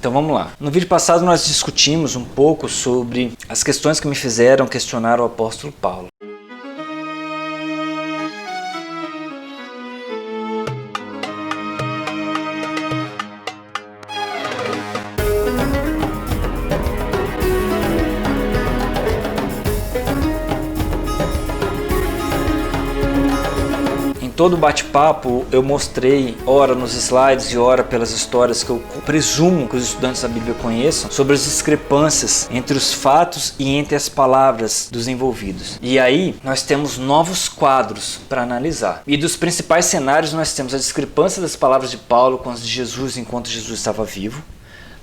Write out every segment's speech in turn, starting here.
Então vamos lá. No vídeo passado nós discutimos um pouco sobre as questões que me fizeram questionar o apóstolo Paulo. Todo bate-papo eu mostrei, ora nos slides e ora pelas histórias que eu presumo que os estudantes da Bíblia conheçam, sobre as discrepâncias entre os fatos e entre as palavras dos envolvidos. E aí nós temos novos quadros para analisar. E dos principais cenários nós temos a discrepância das palavras de Paulo com as de Jesus enquanto Jesus estava vivo.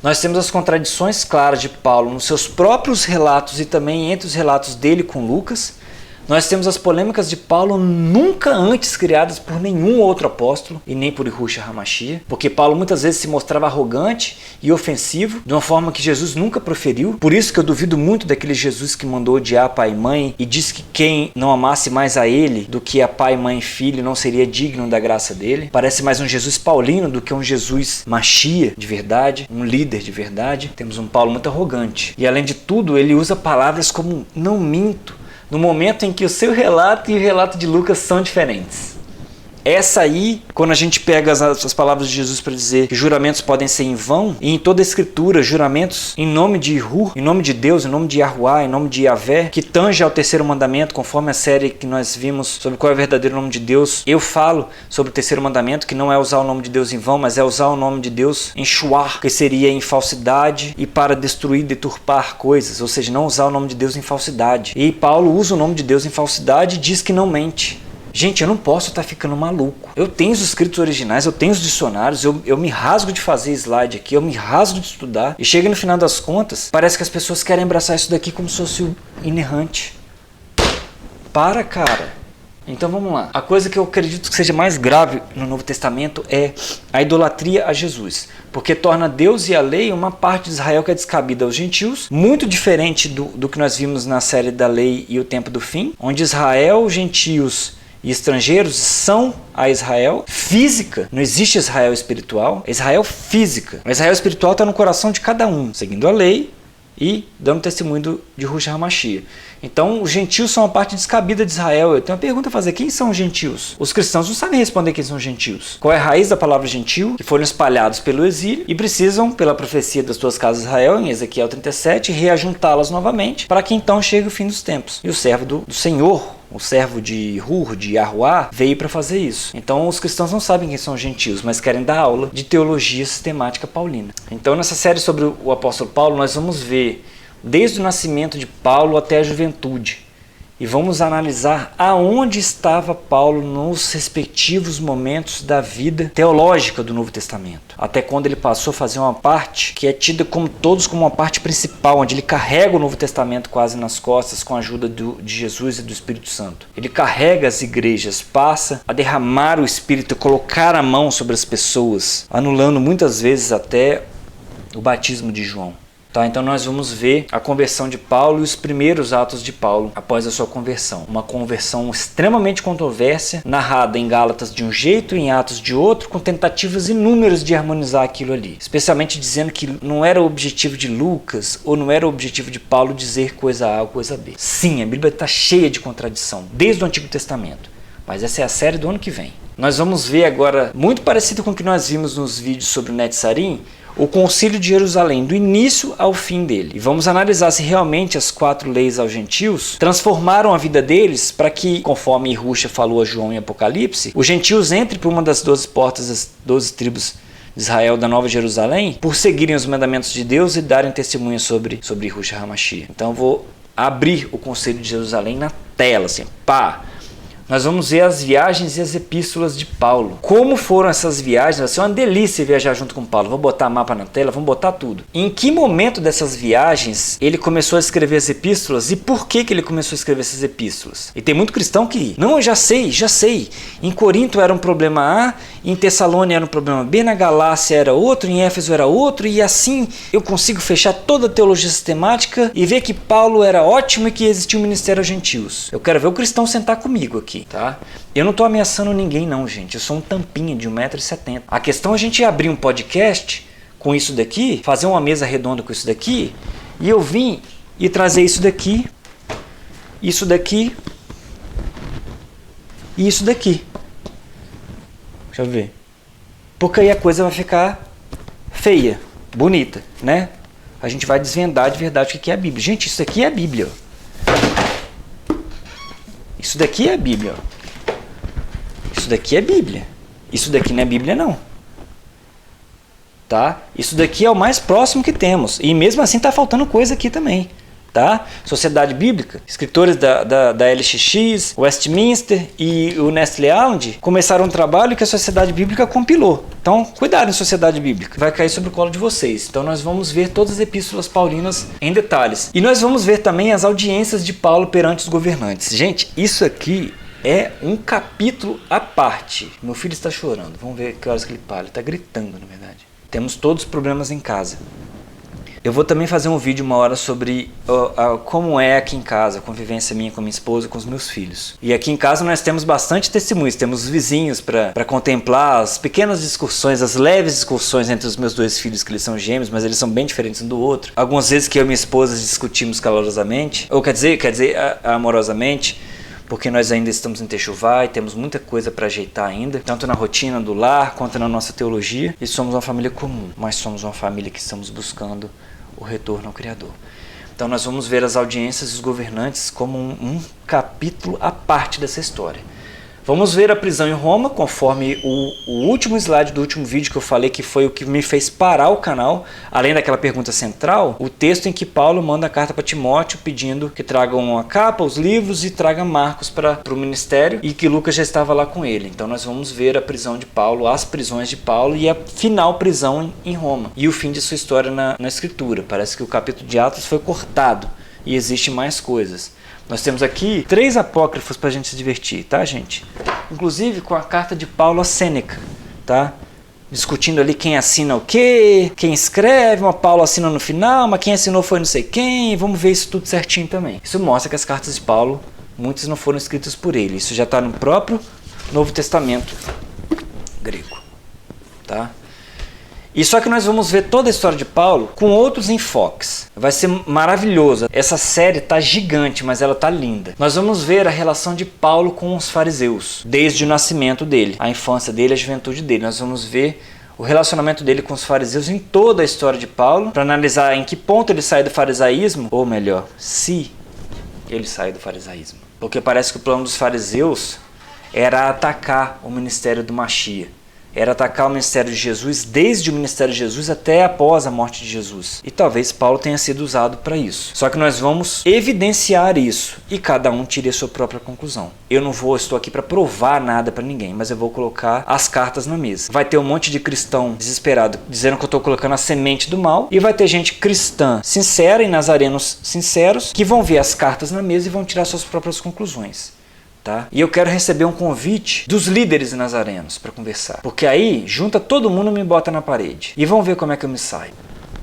Nós temos as contradições claras de Paulo nos seus próprios relatos e também entre os relatos dele com Lucas. Nós temos as polêmicas de Paulo nunca antes criadas por nenhum outro apóstolo e nem por Yahushua HaMashiach, porque Paulo muitas vezes se mostrava arrogante e ofensivo de uma forma que Jesus nunca proferiu. Por isso que eu duvido muito daquele Jesus que mandou odiar pai e mãe e disse que quem não amasse mais a ele do que a pai, mãe e filho não seria digno da graça dele. Parece mais um Jesus paulino do que um Jesus Mashiach de verdade, um líder de verdade. Temos um Paulo muito arrogante e além de tudo ele usa palavras como não minto, no momento em que o seu relato e o relato de Lucas são diferentes. Essa aí, quando a gente pega as palavras de Jesus para dizer que juramentos podem ser em vão, e em toda a escritura, juramentos em nome de Yahu, em nome de Deus, em nome de Yahuwah, em nome de Yahvé, que tange ao terceiro mandamento, conforme a série que nós vimos sobre qual é o verdadeiro nome de Deus. Eu falo sobre o terceiro mandamento, que não é usar o nome de Deus em vão, mas é usar o nome de Deus em shuar, que seria em falsidade e para destruir, deturpar coisas, ou seja, não usar o nome de Deus em falsidade. E Paulo usa o nome de Deus em falsidade e diz que não mente. Gente, eu não posso estar ficando maluco. Eu tenho os escritos originais, eu tenho os dicionários, eu me rasgo de fazer slide aqui, eu me rasgo de estudar. E chega no final das contas, parece que as pessoas querem abraçar isso daqui como se fosse o inerrante. Para, cara. Então vamos lá. A coisa que eu acredito que seja mais grave no Novo Testamento é a idolatria a Jesus. Porque torna Deus e a lei uma parte de Israel que é descabida aos gentios, muito diferente do que nós vimos na série da lei e o tempo do fim, onde Israel, gentios e estrangeiros são a Israel física. Não existe Israel espiritual, é Israel física. O Israel espiritual está no coração de cada um, seguindo a lei e dando testemunho de Yahushua HaMashiach. Então, os gentios são uma parte descabida de Israel. Eu tenho uma pergunta a fazer. Quem são os gentios? Os cristãos não sabem responder quem são os gentios. Qual é a raiz da palavra gentil? Que foram espalhados pelo exílio e precisam, pela profecia das tuas casas Israel, em Ezequiel 37, reajuntá-las novamente, para que então chegue o fim dos tempos. E o servo do Senhor, o servo de Hur, de Yahuwah, veio para fazer isso. Então os cristãos não sabem quem são os gentios, mas querem dar aula de teologia sistemática paulina. Então nessa série sobre o apóstolo Paulo, nós vamos ver desde o nascimento de Paulo até a juventude. E vamos analisar aonde estava Paulo nos respectivos momentos da vida teológica do Novo Testamento. Até quando ele passou a fazer uma parte que é tida como uma parte principal, onde ele carrega o Novo Testamento quase nas costas com a ajuda de Jesus e do Espírito Santo. Ele carrega as igrejas, passa a derramar o Espírito, colocar a mão sobre as pessoas, anulando muitas vezes até o batismo de João. Tá, então nós vamos ver a conversão de Paulo e os primeiros atos de Paulo após a sua conversão. Uma conversão extremamente controversa, narrada em Gálatas de um jeito e em Atos de outro, com tentativas inúmeras de harmonizar aquilo ali. Especialmente dizendo que não era o objetivo de Lucas ou não era o objetivo de Paulo dizer coisa A ou coisa B. Sim, a Bíblia está cheia de contradição, desde o Antigo Testamento. Mas essa é a série do ano que vem. Nós vamos ver agora, muito parecido com o que nós vimos nos vídeos sobre o Netzarim, o Concílio de Jerusalém, do início ao fim dele. E vamos analisar se realmente as 4 leis aos gentios transformaram a vida deles para que, conforme Yahushua falou a João em Apocalipse, os gentios entrem por uma das 12 portas das 12 tribos de Israel da Nova Jerusalém, por seguirem os mandamentos de Deus e darem testemunho sobre Yahushua HaMashiach. Então eu vou abrir o Concílio de Jerusalém na tela, assim, pá! Nós vamos ver as viagens e as epístolas de Paulo. Como foram essas viagens? Vai ser uma delícia viajar junto com Paulo. Vou botar mapa na tela, vamos botar tudo. Em que momento dessas viagens ele começou a escrever as epístolas e por que ele começou a escrever essas epístolas? E tem muito cristão que, não, eu já sei. Em Corinto era um problema A, em Tessalônia era um problema B, na Galácia era outro, em Éfeso era outro, e assim eu consigo fechar toda a teologia sistemática e ver que Paulo era ótimo e que existia um ministério aos gentios. Eu quero ver o cristão sentar comigo aqui. Tá? Eu não estou ameaçando ninguém não, gente. Eu sou um tampinha de 1,70 m. A questão é a gente abrir um podcast com isso daqui, fazer uma mesa redonda com isso daqui, e eu vim e trazer isso daqui e isso daqui. Deixa eu ver. Porque aí a coisa vai ficar feia, bonita, né? A gente vai desvendar de verdade o que é a Bíblia. Gente, isso aqui é a Bíblia. Isso daqui é a Bíblia. Isso daqui é Bíblia. Isso daqui não é Bíblia, não. Tá? Isso daqui é o mais próximo que temos. E mesmo assim está faltando coisa aqui também. Tá? Sociedade Bíblica, escritores da LXX, Westminster e o Nestle Aland começaram um trabalho que a Sociedade Bíblica compilou. Então, cuidado em Sociedade Bíblica, vai cair sobre o colo de vocês. Então, nós vamos ver todas as epístolas paulinas em detalhes. E nós vamos ver também as audiências de Paulo perante os governantes. Gente, isso aqui é um capítulo à parte. Meu filho está chorando, vamos ver que horas que ele para. Ele está gritando, na verdade. Temos todos os problemas em casa. Eu vou também fazer um vídeo uma hora sobre como é aqui em casa, a convivência minha com minha esposa e com os meus filhos. E aqui em casa nós temos bastante testemunhos, temos vizinhos para contemplar as pequenas discussões, as leves discussões entre os meus dois filhos, que eles são gêmeos, mas eles são bem diferentes um do outro. Algumas vezes que eu e minha esposa discutimos calorosamente, ou quer dizer amorosamente, porque nós ainda estamos em Techuvá e temos muita coisa para ajeitar ainda, tanto na rotina do lar quanto na nossa teologia. E somos uma família comum, mas somos uma família que estamos buscando o retorno ao Criador. Então nós vamos ver as audiências dos governantes como um capítulo à parte dessa história. Vamos ver a prisão em Roma, conforme o último slide do último vídeo que eu falei, que foi o que me fez parar o canal, além daquela pergunta central, o texto em que Paulo manda a carta para Timóteo pedindo que tragam a capa, os livros e traga Marcos para o ministério, e que Lucas já estava lá com ele. Então nós vamos ver a prisão de Paulo, as prisões de Paulo e a final prisão em Roma. E o fim de sua história na Escritura. Parece que o capítulo de Atos foi cortado e existe mais coisas. Nós temos aqui 3 apócrifos para a gente se divertir, tá, gente? Inclusive com a carta de Paulo a Sêneca, tá? Discutindo ali quem assina o quê, quem escreve, uma Paulo assina no final, mas quem assinou foi não sei quem, vamos ver isso tudo certinho também. Isso mostra que as cartas de Paulo, muitas não foram escritas por ele, isso já está no próprio Novo Testamento grego, tá? E só que nós vamos ver toda a história de Paulo com outros enfoques. Vai ser maravilhoso. Essa série tá gigante, mas ela tá linda. Nós vamos ver a relação de Paulo com os fariseus, desde o nascimento dele, a infância dele, a juventude dele. Nós vamos ver o relacionamento dele com os fariseus em toda a história de Paulo, para analisar em que ponto ele sai do farisaísmo, ou melhor, se ele sai do farisaísmo. Porque parece que o plano dos fariseus era atacar o ministério do Mashiach. Era atacar o ministério de Jesus, desde o ministério de Jesus até após a morte de Jesus. E talvez Paulo tenha sido usado para isso. Só que nós vamos evidenciar isso e cada um tire a sua própria conclusão. Eu estou aqui para provar nada para ninguém, mas eu vou colocar as cartas na mesa. Vai ter um monte de cristão desesperado dizendo que eu estou colocando a semente do mal, e vai ter gente cristã sincera e nazarenos sinceros que vão ver as cartas na mesa e vão tirar suas próprias conclusões. Tá? E eu quero receber um convite dos líderes nazarenos para conversar. Porque aí, junta todo mundo e me bota na parede. E vamos ver como é que eu me saio.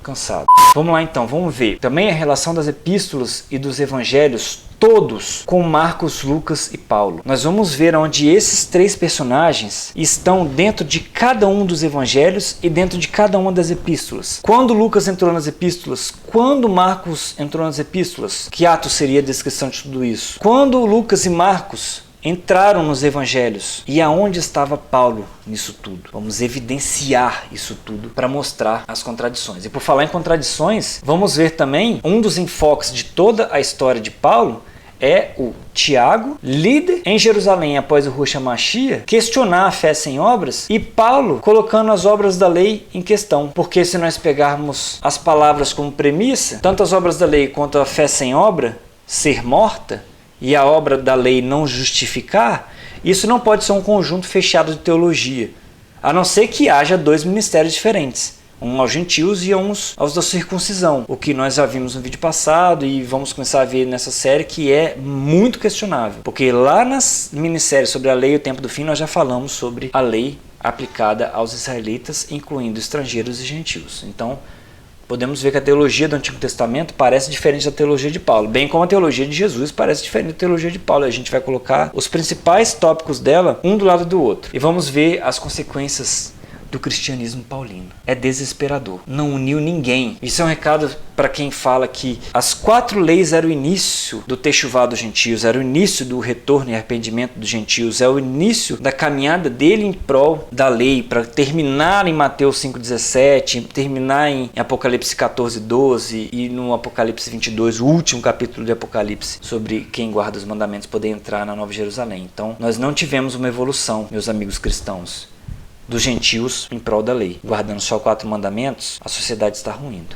Cansado. Vamos lá então, vamos ver também a relação das epístolas e dos evangelhos, todos com Marcos, Lucas e Paulo. Nós vamos ver onde esses 3 personagens estão dentro de cada um dos evangelhos e dentro de cada uma das epístolas. Quando Lucas entrou nas epístolas, quando Marcos entrou nas epístolas, que ato seria a descrição de tudo isso? Quando Lucas e Marcos entraram nos evangelhos, e aonde estava Paulo nisso tudo? Vamos evidenciar isso tudo para mostrar as contradições. E por falar em contradições, vamos ver também um dos enfoques de toda a história de Paulo é o Tiago, líder em Jerusalém após o Rosh Hashanah, questionar a fé sem obras, e Paulo colocando as obras da lei em questão. Porque se nós pegarmos as palavras como premissa, tanto as obras da lei quanto a fé sem obra ser morta, e a obra da lei não justificar, isso não pode ser um conjunto fechado de teologia, a não ser que haja 2 ministérios diferentes, um aos gentios e uns aos da circuncisão, o que nós já vimos no vídeo passado e vamos começar a ver nessa série, que é muito questionável, porque lá nas minissérias sobre a lei e o tempo do fim nós já falamos sobre a lei aplicada aos israelitas, incluindo estrangeiros e gentios. Então podemos ver que a teologia do Antigo Testamento parece diferente da teologia de Paulo, bem como a teologia de Jesus parece diferente da teologia de Paulo. A gente vai colocar os principais tópicos dela um do lado do outro e vamos ver as consequências do cristianismo paulino. É desesperador. Não uniu ninguém. Isso é um recado para quem fala que as 4 leis eram o início do techuvá dos gentios, era o início do retorno e arrependimento dos gentios, é o início da caminhada dele em prol da lei, para terminar em Mateus 5,17, terminar em Apocalipse 14,12 e no Apocalipse 22, o último capítulo de Apocalipse, sobre quem guarda os mandamentos poder entrar na Nova Jerusalém. Então, nós não tivemos uma evolução, meus amigos cristãos, dos gentios em prol da lei. Guardando só 4 mandamentos, a sociedade está ruindo.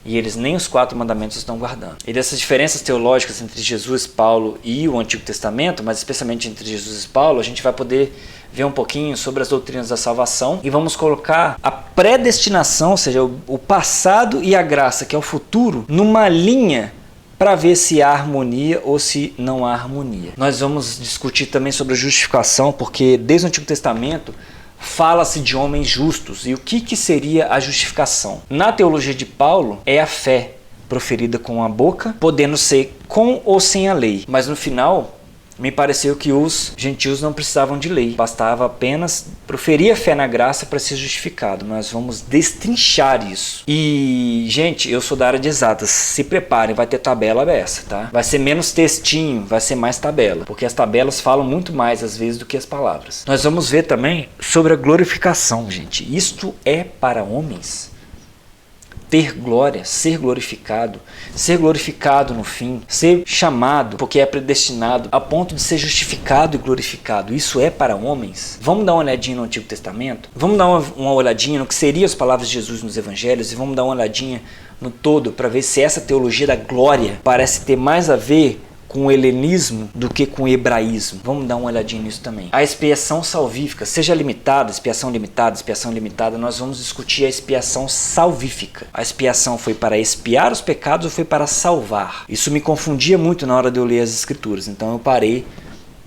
E eles nem os 4 mandamentos estão guardando. E dessas diferenças teológicas entre Jesus, Paulo e o Antigo Testamento, mas especialmente entre Jesus e Paulo, a gente vai poder ver um pouquinho sobre as doutrinas da salvação e vamos colocar a predestinação, ou seja, o passado e a graça, que é o futuro, numa linha para ver se há harmonia ou se não há harmonia. Nós vamos discutir também sobre a justificação, porque desde o Antigo Testamento fala-se de homens justos. E o que seria a justificação? Na teologia de Paulo, é a fé proferida com a boca, podendo ser com ou sem a lei. Mas no final, me pareceu que os gentios não precisavam de lei. Bastava apenas proferir a fé na graça para ser justificado. Nós vamos destrinchar isso. E, gente, eu sou da área de exatas. Se preparem, vai ter tabela dessa, tá? Vai ser menos textinho, vai ser mais tabela. Porque as tabelas falam muito mais, às vezes, do que as palavras. Nós vamos ver também sobre a glorificação, gente. Isto é para homens? Ter glória, ser glorificado no fim, ser chamado porque é predestinado a ponto de ser justificado e glorificado. Isso é para homens? Vamos dar uma olhadinha no Antigo Testamento? Vamos dar uma olhadinha no que seriam as palavras de Jesus nos Evangelhos e vamos dar uma olhadinha no todo para ver se essa teologia da glória parece ter mais a ver com o helenismo do que com o hebraísmo. Vamos dar uma olhadinha nisso também. A expiação salvífica, seja limitada, expiação limitada, nós vamos discutir a expiação salvífica. A expiação foi para expiar os pecados ou foi para salvar? Isso me confundia muito na hora de eu ler as escrituras, então eu parei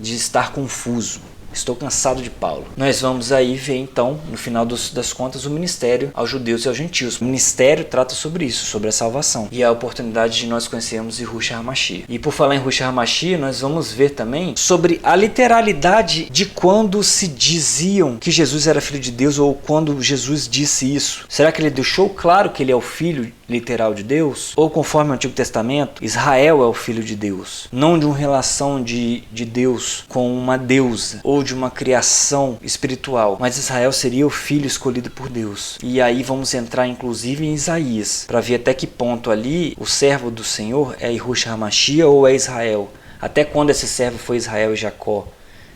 de estar confuso. Estou cansado de Paulo. Nós vamos aí ver então, no final das contas, o ministério aos judeus e aos gentios. O ministério trata sobre isso, sobre a salvação. E a oportunidade de nós conhecermos Yahushua HaMashiach. E por falar em Yahushua HaMashiach, nós vamos ver também sobre a literalidade de quando se diziam que Jesus era filho de Deus ou quando Jesus disse isso. Será que ele deixou claro que ele é o filho literal de Deus? Ou conforme o Antigo Testamento, Israel é o filho de Deus? Não de uma relação de Deus com uma deusa ou de uma criação espiritual, mas Israel seria o filho escolhido por Deus. E aí vamos entrar inclusive em Isaías, para ver até que ponto ali o servo do Senhor é Yahushua HaMashiach ou é Israel. Até quando esse servo foi Israel e Jacó.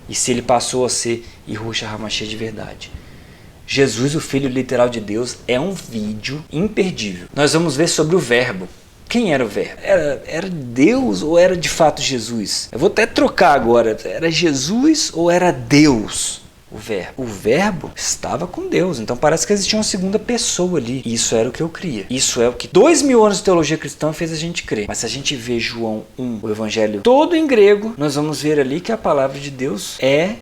E se ele passou a ser Yahushua HaMashiach de verdade. Jesus, o Filho literal de Deus, é um vídeo imperdível. Nós vamos ver sobre o Verbo. Quem era o Verbo? Era Deus ou era de fato Jesus? Eu vou até trocar agora. Era Jesus ou era Deus? O Verbo. O Verbo estava com Deus. Então parece que existia uma segunda pessoa ali. Isso era o que eu cria. Isso é o que 2000 anos de teologia cristã fez a gente crer. Mas se a gente vê João 1, o evangelho todo em grego, nós vamos ver ali que a palavra de Deus é...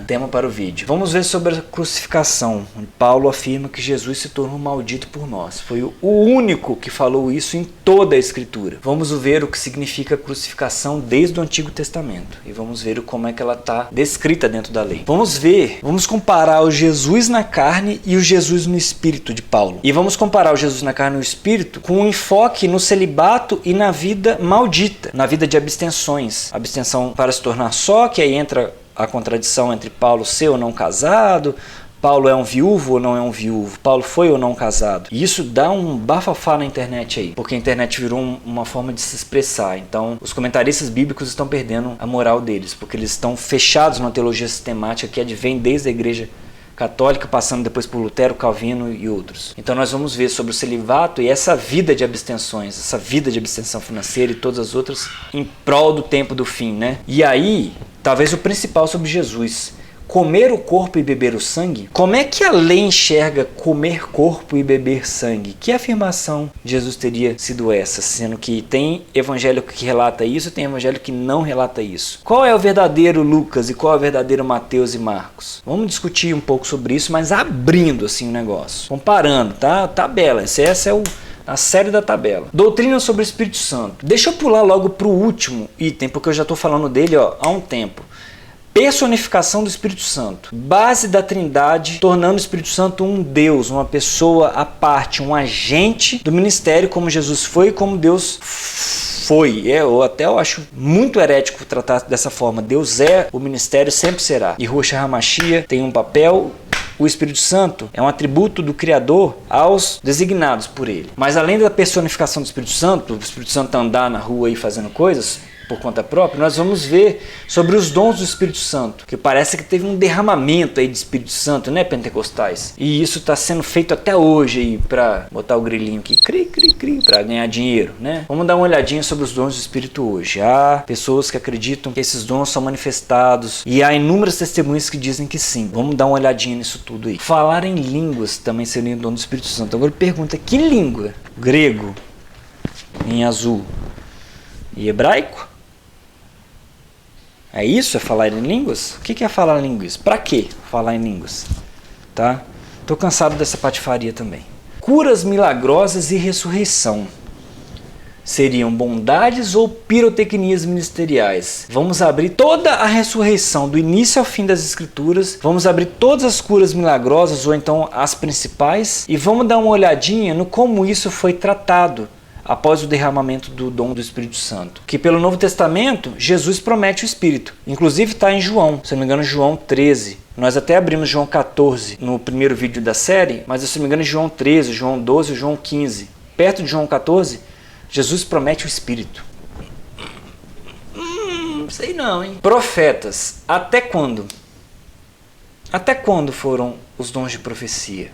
Tema para o vídeo. Vamos ver sobre a crucificação. Paulo afirma que Jesus se tornou maldito por nós. Foi o único que falou isso em toda a Escritura. Vamos ver o que significa a crucificação desde o Antigo Testamento. E vamos ver como é que ela está descrita dentro da lei. Vamos comparar o Jesus na carne e o Jesus no Espírito de Paulo. E vamos comparar o Jesus na carne e no Espírito com um enfoque no celibato e na vida maldita, na vida de abstenções. Abstenção para se tornar só, que aí entra a contradição entre Paulo ser ou não casado, Paulo é um viúvo ou não é um viúvo, Paulo foi ou não casado. E isso dá um bafafá na internet aí, porque a internet virou uma forma de se expressar. Então, os comentaristas bíblicos estão perdendo a moral deles, porque eles estão fechados numa teologia sistemática que advém desde a igreja católica, passando depois por Lutero, Calvino e outros. Então nós vamos ver sobre o celibato e essa vida de abstenções, essa vida de abstenção financeira e todas as outras em prol do tempo do fim, né? E aí, talvez o principal sobre Jesus, comer o corpo e beber o sangue. Como é que a lei enxerga comer corpo e beber sangue? Que afirmação de Jesus teria sido essa? Sendo que tem evangelho que relata isso, tem evangelho que não relata isso. Qual é o verdadeiro Lucas e qual é o verdadeiro Mateus e Marcos? Vamos discutir um pouco sobre isso, mas abrindo assim o negócio. Comparando, tá? Tabela. Essa é a série da tabela. Doutrina sobre o Espírito Santo. Deixa eu pular logo para o último item, porque eu já estou falando dele há um tempo. personificação do Espírito Santo, base da Trindade, tornando o Espírito Santo um Deus, uma pessoa à parte, um agente do ministério, como Jesus foi e como Deus foi. Eu acho muito herético tratar dessa forma. Deus é, o ministério sempre será. E Yahushua HaMashiach tem um papel. O Espírito Santo é um atributo do Criador aos designados por ele. Mas além da personificação do Espírito Santo, o Espírito Santo andar na rua aí fazendo coisas por conta própria, nós vamos ver sobre os dons do Espírito Santo, que parece que teve um derramamento aí de Espírito Santo, né, pentecostais? E isso está sendo feito até hoje aí, para botar o grilinho aqui, para ganhar dinheiro, né? Vamos dar uma olhadinha sobre os dons do Espírito hoje. Há pessoas que acreditam que esses dons são manifestados e há inúmeras testemunhas que dizem que sim. Vamos dar uma olhadinha nisso tudo aí. Falar em línguas também seria um dom do Espírito Santo. Agora pergunta, que língua? Grego, em azul, e hebraico? É isso? É falar em línguas? O que é falar em línguas? Pra que falar em línguas? Tá? Tô cansado dessa patifaria também. Curas milagrosas e ressurreição. Seriam bondades ou pirotecnias ministeriais? Vamos abrir toda a ressurreição, do início ao fim das Escrituras. Vamos abrir todas as curas milagrosas, ou então as principais. E vamos dar uma olhadinha no como isso foi tratado após o derramamento do dom do Espírito Santo. Que pelo Novo Testamento, Jesus promete o Espírito. Inclusive está em João, se não me engano, João 13. Nós até abrimos João 14 no primeiro vídeo da série, mas se não me engano, João 13, João 12 e João 15. Perto de João 14, Jesus promete o Espírito. Sei não, hein? Profetas, até quando? Até quando foram os dons de profecia?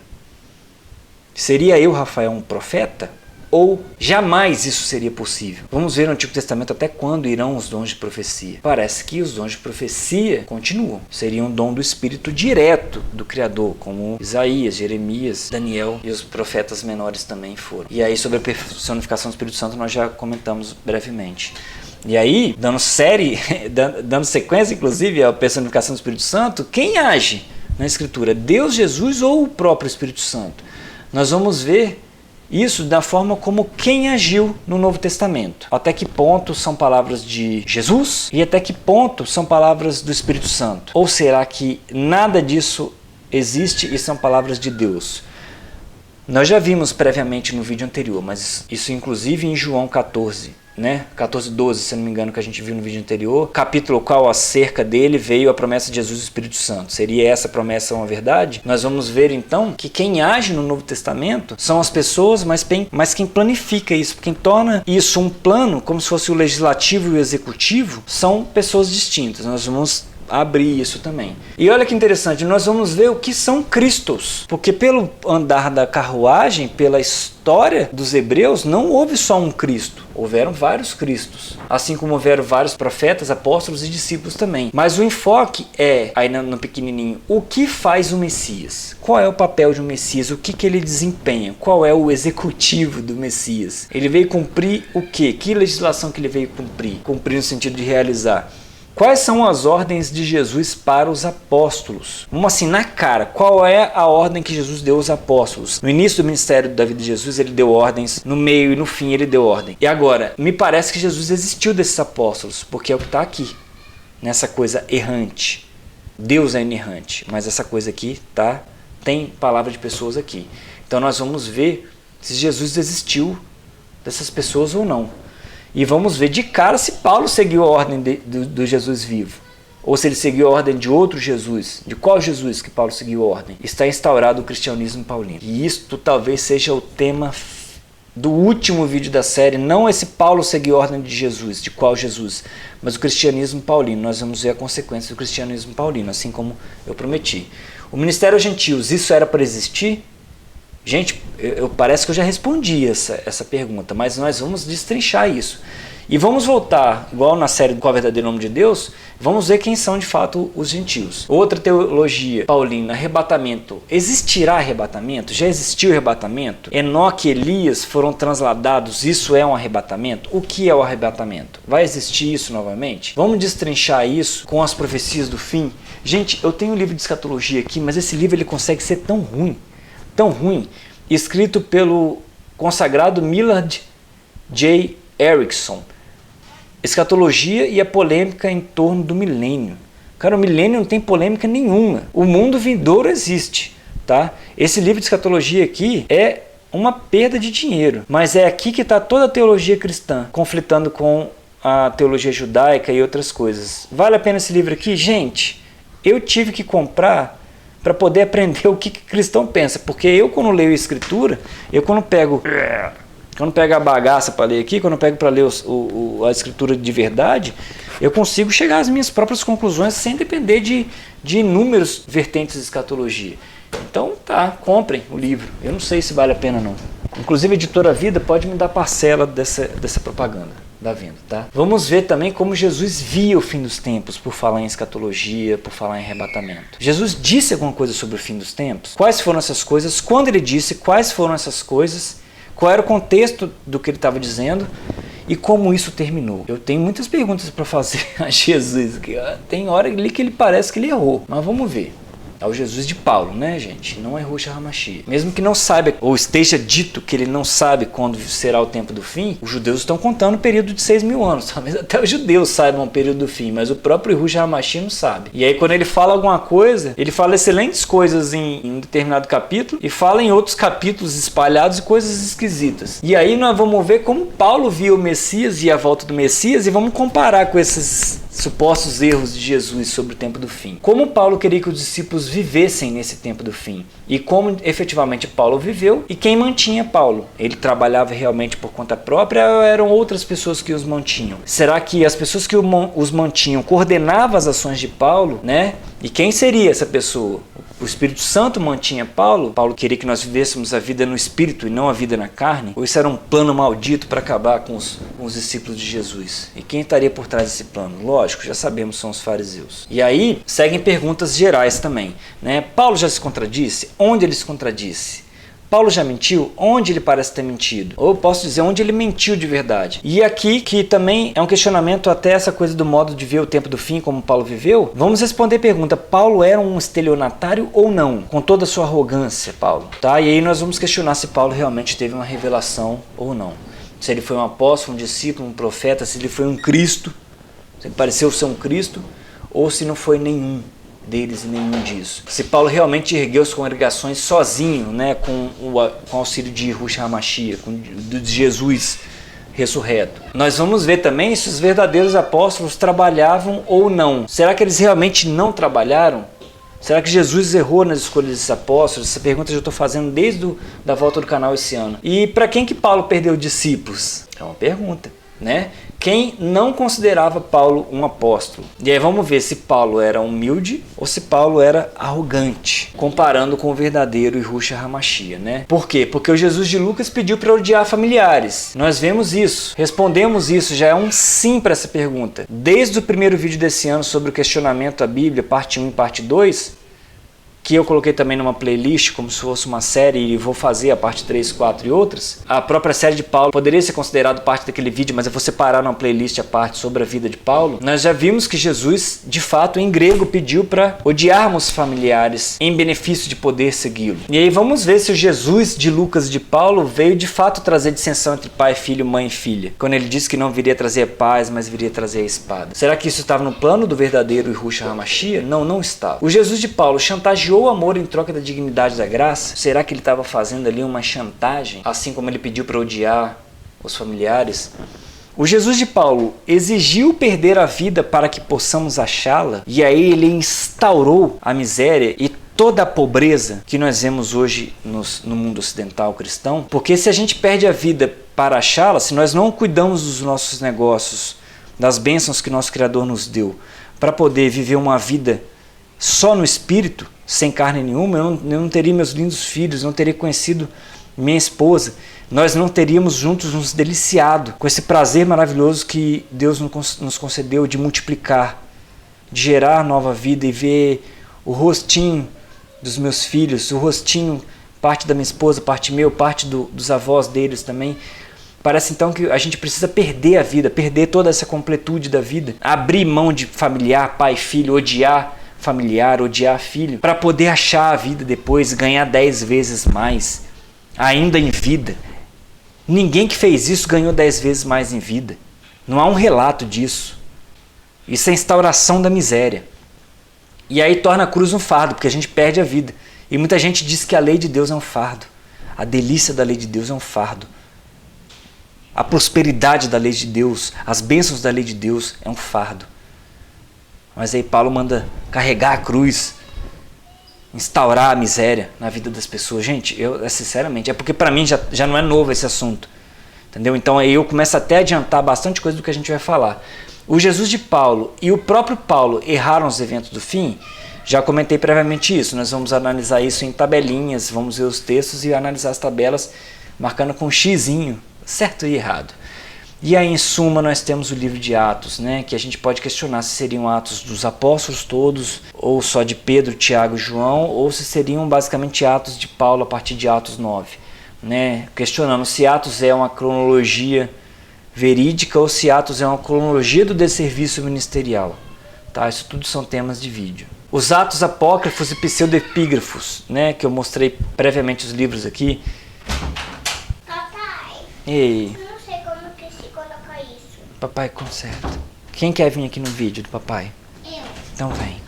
Seria eu, Rafael, um profeta? Ou jamais isso seria possível? Vamos ver no Antigo Testamento até quando irão os dons de profecia. Parece que os dons de profecia continuam. Seria um dom do Espírito direto do Criador, como Isaías, Jeremias, Daniel e os profetas menores também foram. E aí sobre a personificação do Espírito Santo nós já comentamos brevemente. E aí, dando sequência inclusive à personificação do Espírito Santo, quem age na Escritura? Deus, Jesus ou o próprio Espírito Santo? Nós vamos ver isso da forma como quem agiu no Novo Testamento. Até que ponto são palavras de Jesus e até que ponto são palavras do Espírito Santo? Ou será que nada disso existe e são palavras de Deus? Nós já vimos previamente no vídeo anterior, mas isso inclusive em João 14. 14, 12, se não me engano, que a gente viu no vídeo anterior, capítulo qual acerca dele veio a promessa de Jesus e do Espírito Santo. Seria essa promessa uma verdade? Nós vamos ver então que quem age no Novo Testamento são as pessoas, mas quem planifica isso, quem torna isso um plano, como se fosse o legislativo e o executivo, são pessoas distintas. Nós vamos abrir isso também. E olha que interessante, nós vamos ver o que são Cristos, porque pelo andar da carruagem, pela história dos hebreus, não houve só um Cristo, houveram vários Cristos, assim como houveram vários profetas, apóstolos e discípulos também. Mas o enfoque é, aí no pequenininho, o que faz o Messias? Qual é o papel de um Messias? O que ele desempenha? Qual é o executivo do Messias? Ele veio cumprir o quê? Que legislação que ele veio cumprir? Cumprir no sentido de realizar. Quais são as ordens de Jesus para os apóstolos? Vamos assim, na cara, qual é a ordem que Jesus deu aos apóstolos? No início do ministério da vida de Jesus, ele deu ordens, no meio e no fim ele deu ordem. E agora, me parece que Jesus existiu desses apóstolos, porque é o que está aqui, nessa coisa errante. Deus é inerrante, mas essa coisa aqui tem palavra de pessoas aqui. Então nós vamos ver se Jesus existiu dessas pessoas ou não. E vamos ver de cara se Paulo seguiu a ordem do Jesus vivo. Ou se ele seguiu a ordem de outro Jesus. De qual Jesus que Paulo seguiu a ordem? Está instaurado o cristianismo paulino. E isto talvez seja o tema do último vídeo da série. Não esse Paulo seguiu a ordem de Jesus, de qual Jesus, mas o cristianismo paulino. Nós vamos ver a consequência do cristianismo paulino, assim como eu prometi. O ministério aos gentios, isso era para existir? Gente, parece que eu já respondi essa pergunta, mas nós vamos destrinchar isso. E vamos voltar, igual na série do Qual é o Verdadeiro Nome de Deus, vamos ver quem são de fato os gentios. Outra teologia paulina, arrebatamento. Existirá arrebatamento? Já existiu arrebatamento? Enoque e Elias foram transladados, isso é um arrebatamento? O que é o arrebatamento? Vai existir isso novamente? Vamos destrinchar isso com as profecias do fim? Gente, eu tenho um livro de escatologia aqui, mas esse livro ele consegue ser tão ruim, escrito pelo consagrado Millard J. Erickson. Escatologia e a polêmica em torno do milênio. Cara, o milênio não tem polêmica nenhuma. O mundo vindouro existe, tá? Esse livro de escatologia aqui é uma perda de dinheiro, mas é aqui que está toda a teologia cristã, conflitando com a teologia judaica e outras coisas. Vale a pena esse livro aqui? Gente, eu tive que comprar para poder aprender o que cristão pensa, porque eu, quando leio a escritura, eu quando pego a bagaça para ler aqui, quando eu pego para ler a escritura de verdade, eu consigo chegar às minhas próprias conclusões sem depender de inúmeros vertentes de escatologia. Então tá, comprem o livro. Eu não sei se vale a pena não. Inclusive a Editora Vida pode me dar parcela dessa propaganda da venda, tá? Vamos ver também como Jesus via o fim dos tempos, por falar em escatologia, por falar em arrebatamento. Jesus disse alguma coisa sobre o fim dos tempos? Quais foram essas coisas? Quando ele disse, quais foram essas coisas? Qual era o contexto do que ele estava dizendo? E como isso terminou? Eu tenho muitas perguntas para fazer a Jesus. Tem hora ali que ele parece que ele errou, mas vamos ver. É o Jesus de Paulo, né, gente? Não é Yahushua HaMashiach. Mesmo que não saiba, ou esteja dito que ele não sabe quando será o tempo do fim, os judeus estão contando o período de 6.000 anos. Talvez até os judeus saibam o período do fim, mas o próprio Yahushua HaMashiach não sabe. E aí, quando ele fala alguma coisa, ele fala excelentes coisas em um determinado capítulo e fala em outros capítulos espalhados e coisas esquisitas. E aí nós vamos ver como Paulo via o Messias e a volta do Messias e vamos comparar com esses supostos erros de Jesus sobre o tempo do fim. Como Paulo queria que os discípulos vivessem nesse tempo do fim e como efetivamente Paulo viveu e quem mantinha Paulo. Ele trabalhava realmente por conta própria ou eram outras pessoas que os mantinham? Será que as pessoas que os mantinham coordenavam as ações de Paulo, né? E quem seria essa pessoa? O Espírito Santo mantinha Paulo? Paulo queria que nós vivêssemos a vida no Espírito e não a vida na carne? Ou isso era um plano maldito para acabar com os discípulos de Jesus? E quem estaria por trás desse plano? Lógico, já sabemos, são os fariseus. E aí, seguem perguntas gerais também, né? Paulo já se contradisse? Onde ele se contradisse? Paulo já mentiu? Onde ele parece ter mentido? Ou posso dizer, onde ele mentiu de verdade? E aqui, que também é um questionamento até essa coisa do modo de ver o tempo do fim, como Paulo viveu, vamos responder a pergunta, Paulo era um estelionatário ou não? Com toda a sua arrogância, Paulo. Tá? E aí nós vamos questionar se Paulo realmente teve uma revelação ou não. Se ele foi um apóstolo, um discípulo, um profeta, se ele foi um Cristo, se ele pareceu ser um Cristo, ou se não foi nenhum deles e nenhum disso. Se Paulo realmente ergueu as congregações sozinho, né, com o auxílio de Yahushua HaMashiach, de Jesus ressurreto. Nós vamos ver também se os verdadeiros apóstolos trabalhavam ou não. Será que eles realmente não trabalharam? Será que Jesus errou nas escolhas desses apóstolos? Essa pergunta eu já estou fazendo desde a volta do canal esse ano. E para quem que Paulo perdeu discípulos? É uma pergunta, né? Quem não considerava Paulo um apóstolo? E aí vamos ver se Paulo era humilde ou se Paulo era arrogante, comparando com o verdadeiro Yahushua HaMashiach, né? Por quê? Porque o Jesus de Lucas pediu para odiar familiares. Nós vemos isso, respondemos isso, já é um sim para essa pergunta. Desde o primeiro vídeo desse ano sobre o questionamento à Bíblia, parte 1 e parte 2, que eu coloquei também numa playlist, como se fosse uma série, e vou fazer a parte 3, 4 e outras. A própria série de Paulo poderia ser considerado parte daquele vídeo, mas eu vou separar numa playlist a parte sobre a vida de Paulo. Nós já vimos que Jesus, de fato, em grego, pediu para odiarmos familiares em benefício de poder segui-lo. E aí vamos ver se o Jesus de Lucas e de Paulo veio de fato trazer dissensão entre pai e filho, mãe e filha, quando ele disse que não viria trazer paz, mas viria trazer a espada. Será que isso estava no plano do verdadeiro Yahushua HaMashiach? Não, não estava. O Jesus de Paulo chantageou o amor em troca da dignidade da graça? Será que ele estava fazendo ali uma chantagem, assim como ele pediu para odiar os familiares? O Jesus de Paulo exigiu perder a vida para que possamos achá-la, e aí ele instaurou a miséria e toda a pobreza que nós vemos hoje no mundo ocidental cristão, porque se a gente perde a vida para achá-la, se nós não cuidamos dos nossos negócios, das bênçãos que nosso Criador nos deu, para poder viver uma vida só no Espírito, sem carne nenhuma, eu não teria meus lindos filhos, não teria conhecido minha esposa, nós não teríamos juntos nos deliciado com esse prazer maravilhoso que Deus nos concedeu de multiplicar, de gerar nova vida e ver o rostinho dos meus filhos, o rostinho, parte da minha esposa, parte meu, parte dos avós deles também. Parece então que a gente precisa perder a vida, perder toda essa completude da vida, abrir mão de familiar, pai, filho, odiar familiar, odiar filho, para poder achar a vida depois, ganhar 10 vezes mais, ainda em vida. Ninguém que fez isso ganhou 10 vezes mais em vida. Não há um relato disso. Isso é instauração da miséria. E aí torna a cruz um fardo, porque a gente perde a vida. E muita gente diz que a lei de Deus é um fardo. A delícia da lei de Deus é um fardo. A prosperidade da lei de Deus, as bênçãos da lei de Deus é um fardo. Mas aí Paulo manda carregar a cruz, instaurar a miséria na vida das pessoas. Gente, sinceramente, é porque para mim já não é novo esse assunto. Entendeu? Então aí eu começo até a adiantar bastante coisa do que a gente vai falar. O Jesus de Paulo e o próprio Paulo erraram os eventos do fim. Já comentei previamente isso. Nós vamos analisar isso em tabelinhas, vamos ver os textos e analisar as tabelas marcando com um xizinho, certo e errado. E aí, em suma, nós temos o livro de Atos, né, que a gente pode questionar se seriam Atos dos apóstolos todos, ou só de Pedro, Tiago e João, ou se seriam basicamente Atos de Paulo a partir de Atos 9. Né, questionando se Atos é uma cronologia verídica ou se Atos é uma cronologia do desserviço ministerial. Tá? Isso tudo são temas de vídeo. Os Atos apócrifos e pseudoepígrafos, né, que eu mostrei previamente os livros aqui. Papai, Ei, eu não sei como que se coloca isso. papai conserta. Quem quer vir aqui no vídeo do papai? Eu. Então vem.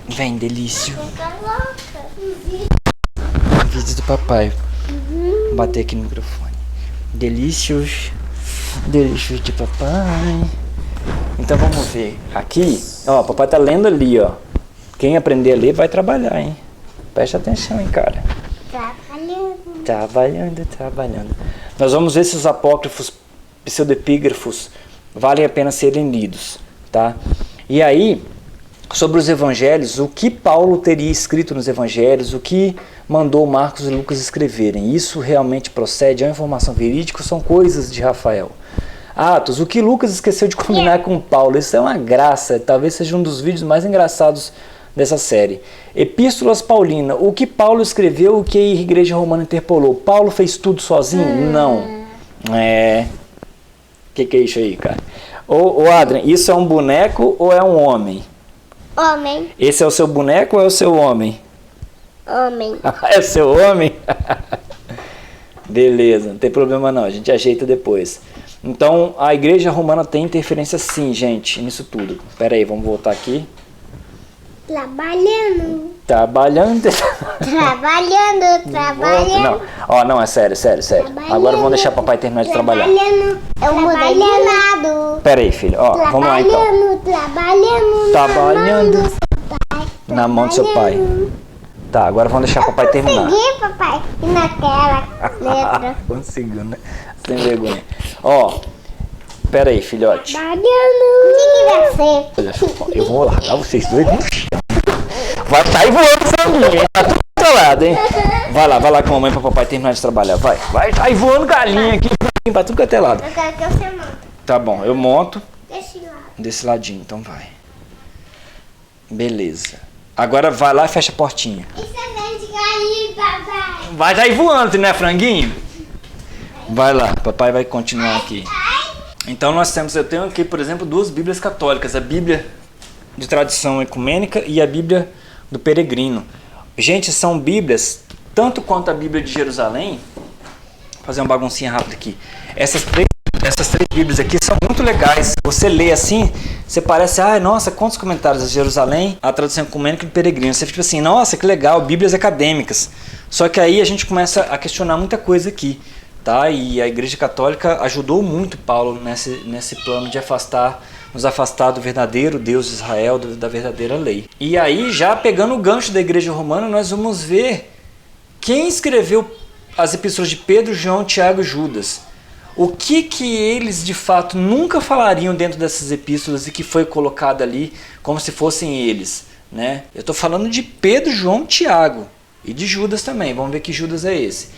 Vem, delício. Fica louca. Vídeo do papai. Vou bater aqui no microfone. Delícios. Delícios de papai. Então vamos ver. Aqui, ó, papai tá lendo ali, ó. Quem aprender a ler vai trabalhar, hein? Preste atenção, hein, cara. Trabalhando. Nós vamos ver se os apócrifos pseudoepígrafos valem a pena serem lidos, tá? E aí, sobre os evangelhos, o que Paulo teria escrito nos evangelhos, o que mandou Marcos e Lucas escreverem, isso realmente procede? É uma informação verídica ou são coisas de Rafael? Atos, o que Lucas esqueceu de combinar com Paulo, isso é uma graça, talvez seja um dos vídeos mais engraçados dessa série. Epístolas Paulina, o que Paulo escreveu, o que a igreja romana interpolou. Paulo fez tudo sozinho? Não. Que é isso aí, cara? Ô Adrian, isso é um boneco ou é um homem? Homem. Esse é o seu boneco ou é o seu homem? Homem. É o seu homem? Beleza, não tem problema não, a gente ajeita depois. Então, a igreja romana tem interferência sim, gente, nisso tudo. Pera aí, vamos voltar aqui. Trabalhando. Não, ó, não, é sério. Agora vamos deixar papai terminar de trabalhar. Eu mudei de lado. Pera aí, filho, ó, vamos lá então. Trabalhando na mão do seu pai. Tá, agora vamos deixar papai terminar. Consegui, papai. E naquela letra. Conseguiu, né? Sem vergonha. Ó, pera aí, filhote. Trabalhando. O que vai ser? Olha só, eu vou largar vocês dois no chão. Vai sair voando franguinho, hein? Tá tudo do seu lado, hein? Vai lá com a mamãe pra papai terminar de trabalhar. Vai sair voando galinha aqui, pra tudo que é teu lado. Eu quero que você monte. Tá bom, eu monto Desse lado. desse ladinho, então vai. Beleza. Agora vai lá e fecha a portinha. Isso é verde cair, papai. Vai sair voando, né, franguinho? Vai lá, papai vai continuar aqui. Então eu tenho aqui, por exemplo, duas Bíblias católicas. A Bíblia de tradição ecumênica e a Bíblia do peregrino. Gente, são Bíblias, tanto quanto a Bíblia de Jerusalém. Vou fazer uma baguncinha rápida aqui. Essas três Bíblias aqui são muito legais. Você lê assim, você parece, nossa, quantos comentários de Jerusalém, a tradução ecumênica e do peregrino. Você fica assim, nossa, que legal, Bíblias acadêmicas. Só que aí a gente começa a questionar muita coisa aqui. Tá? E a Igreja Católica ajudou muito Paulo nesse plano de nos afastar do verdadeiro Deus de Israel, da verdadeira lei. E aí, já pegando o gancho da Igreja Romana, nós vamos ver quem escreveu as epístolas de Pedro, João, Tiago e Judas. O que eles de fato nunca falariam dentro dessas epístolas e que foi colocado ali como se fossem eles. Né? Eu estou falando de Pedro, João, Tiago e de Judas também. Vamos ver que Judas é esse.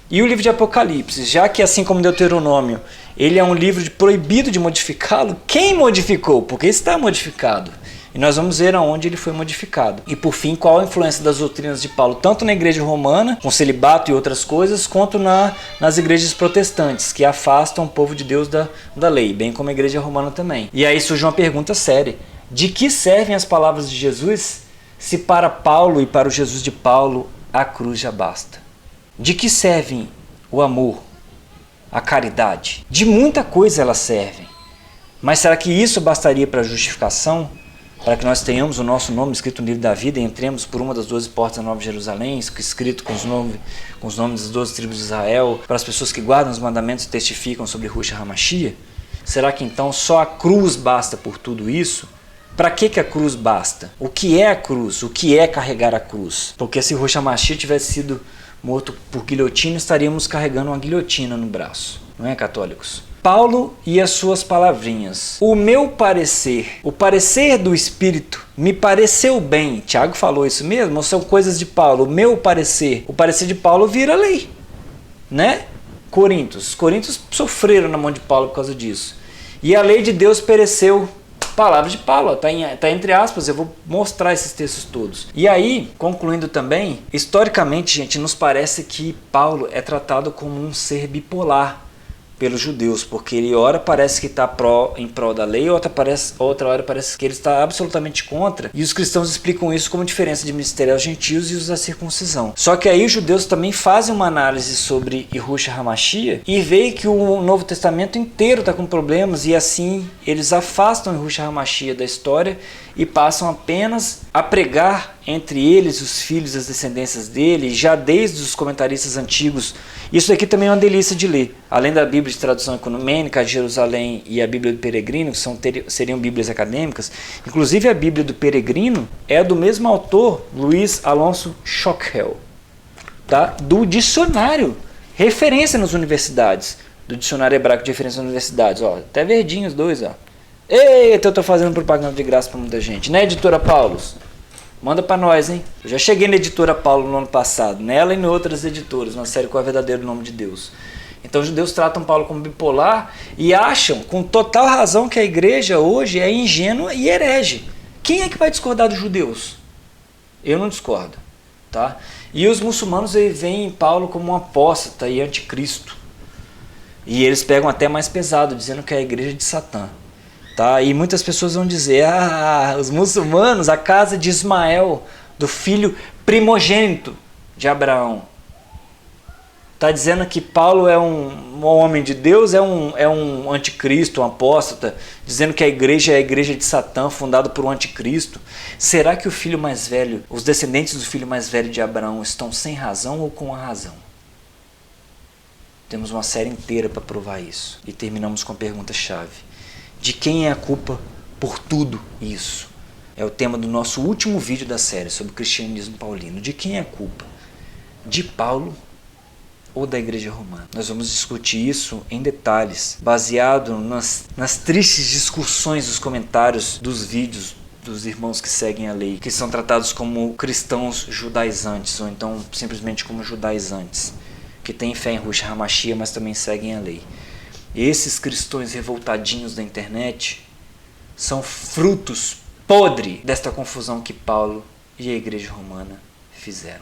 E o livro de Apocalipse, já que assim como Deuteronômio, ele é um livro proibido de modificá-lo, quem modificou? Porque está modificado. E nós vamos ver aonde ele foi modificado. E por fim, qual a influência das doutrinas de Paulo, tanto na igreja romana, com celibato e outras coisas, quanto nas igrejas protestantes, que afastam o povo de Deus da lei, bem como a igreja romana também. E aí surge uma pergunta séria. De que servem as palavras de Jesus, se para Paulo e para o Jesus de Paulo a cruz já basta? De que servem o amor, a caridade? De muita coisa elas servem. Mas será que isso bastaria para a justificação? para que nós tenhamos o nosso nome escrito no livro da vida e entremos por uma das 12 portas da Nova Jerusalém, escrito com os nomes das 12 tribos de Israel, para as pessoas que guardam os mandamentos e testificam sobre Yahushua HaMashiach? Será que então só a cruz basta por tudo isso? Para que a cruz basta? O que é a cruz? O que é carregar a cruz? Porque se Yahushua HaMashiach tivesse sido morto por guilhotina, estaríamos carregando uma guilhotina no braço. Não é, católicos? Paulo e as suas palavrinhas. O meu parecer, o parecer do Espírito, me pareceu bem. Tiago falou isso mesmo? Ou são coisas de Paulo? O meu parecer. O parecer de Paulo vira lei. Né? Os Coríntios sofreram na mão de Paulo por causa disso. E a lei de Deus pereceu. Palavra de Paulo, está entre aspas, eu vou mostrar esses textos todos. E aí, concluindo também, historicamente, gente, nos parece que Paulo é tratado como um ser bipolar pelos judeus, porque ele ora parece que está em prol da lei, outra hora parece que ele está absolutamente contra, e os cristãos explicam isso como diferença de ministério aos gentios e os da circuncisão. Só que aí os judeus também fazem uma análise sobre Yahushua HaMashiach e veem que o Novo Testamento inteiro está com problemas, e assim eles afastam Yahushua HaMashiach da história e passam apenas a pregar entre eles, os filhos e as descendências dele, já desde os comentaristas antigos. Isso aqui também é uma delícia de ler. Além da Bíblia de tradução ecumênica, de Jerusalém e a Bíblia do Peregrino, que seriam Bíblias acadêmicas, inclusive a Bíblia do Peregrino é do mesmo autor, Luiz Alonso Schockel, tá? Do dicionário, referência nas universidades, do dicionário hebraico de referência nas universidades. Ó, até verdinho os dois, ó. Eita, eu tô fazendo propaganda de graça para muita gente, né, editora Paulus? Manda para nós, hein? Eu já cheguei na editora Paulo no ano passado, nela e em outras editoras, uma série Qual é o Verdadeiro Nome de Deus. Então os judeus tratam Paulo como bipolar e acham com total razão que a igreja hoje é ingênua e herege. Quem é que vai discordar dos judeus? Eu não discordo, tá? E os muçulmanos veem Paulo como um apóstata e anticristo. E eles pegam até mais pesado, dizendo que é a igreja de Satã. Tá? E muitas pessoas vão dizer, os muçulmanos, a casa de Ismael, do filho primogênito de Abraão. Está dizendo que Paulo é um homem de Deus, é um anticristo, um apóstata, dizendo que a igreja é a igreja de Satã, fundada por um anticristo. Será que o filho mais velho, os descendentes do filho mais velho de Abraão estão sem razão ou com a razão? Temos uma série inteira para provar isso. E terminamos com a pergunta-chave. De quem é a culpa por tudo isso? É o tema do nosso último vídeo da série sobre o cristianismo paulino. De quem é a culpa? De Paulo ou da igreja romana? Nós vamos discutir isso em detalhes, baseado nas tristes discussões dos comentários dos vídeos dos irmãos que seguem a lei, que são tratados como cristãos judaizantes, ou então simplesmente como judaizantes, que têm fé em Yahushua HaMashiach, mas também seguem a lei. Esses cristãos revoltadinhos da internet são frutos podres desta confusão que Paulo e a igreja romana fizeram.